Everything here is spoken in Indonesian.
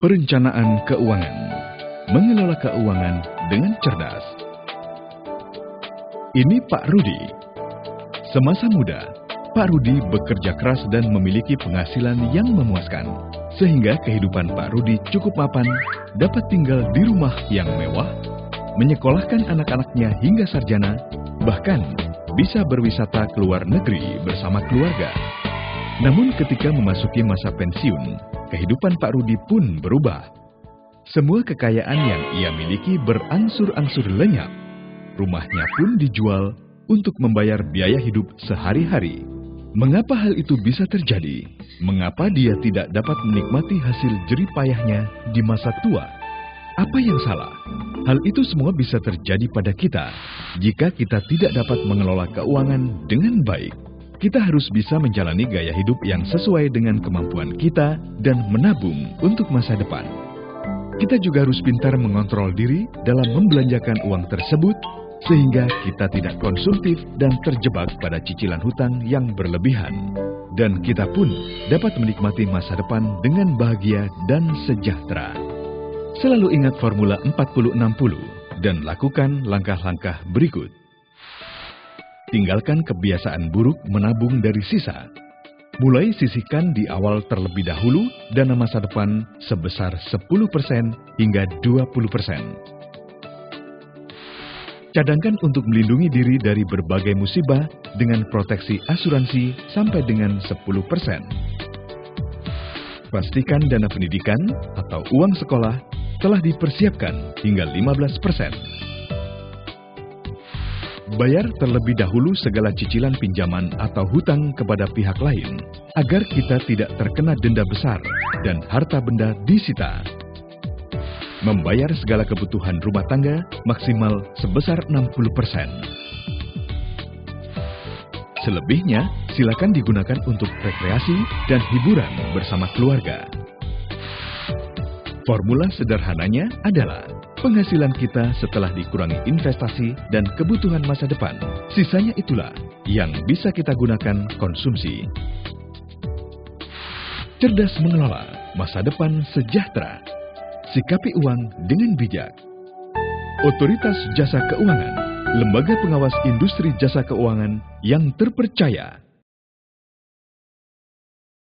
Perencanaan keuangan. Mengelola keuangan dengan cerdas. Ini Pak Rudi. Semasa muda, Pak Rudi bekerja keras dan memiliki penghasilan yang memuaskan. Sehingga kehidupan Pak Rudi cukup mapan, dapat tinggal di rumah yang mewah, menyekolahkan anak-anaknya hingga sarjana, bahkan bisa berwisata ke luar negeri bersama keluarga. Namun ketika memasuki masa pensiun, kehidupan Pak Rudi pun berubah. Semua kekayaan yang ia miliki berangsur-angsur lenyap. Rumahnya pun dijual untuk membayar biaya hidup sehari-hari. Mengapa hal itu bisa terjadi? Mengapa dia tidak dapat menikmati hasil jerih payahnya di masa tua? Apa yang salah? Hal itu semua bisa terjadi pada kita jika kita tidak dapat mengelola keuangan dengan baik. Kita harus bisa menjalani gaya hidup yang sesuai dengan kemampuan kita dan menabung untuk masa depan. Kita juga harus pintar mengontrol diri dalam membelanjakan uang tersebut sehingga kita tidak konsumtif dan terjebak pada cicilan hutang yang berlebihan. Dan kita pun dapat menikmati masa depan dengan bahagia dan sejahtera. Selalu ingat formula 40-60 dan lakukan langkah-langkah berikut. Tinggalkan kebiasaan buruk menabung dari sisa. Mulai sisihkan di awal terlebih dahulu dana masa depan sebesar 10% hingga 20%. Cadangkan untuk melindungi diri dari berbagai musibah dengan proteksi asuransi sampai dengan 10%. Pastikan dana pendidikan atau uang sekolah telah dipersiapkan hingga 15%. Bayar terlebih dahulu segala cicilan pinjaman atau hutang kepada pihak lain agar kita tidak terkena denda besar dan harta benda disita. Membayar segala kebutuhan rumah tangga maksimal sebesar 60%. Selebihnya silakan digunakan untuk rekreasi dan hiburan bersama keluarga. Formula sederhananya adalah penghasilan kita setelah dikurangi investasi dan kebutuhan masa depan. Sisanya itulah yang bisa kita gunakan konsumsi. Cerdas mengelola masa depan sejahtera. Sikapi uang dengan bijak. Otoritas Jasa Keuangan, lembaga pengawas industri jasa keuangan yang terpercaya.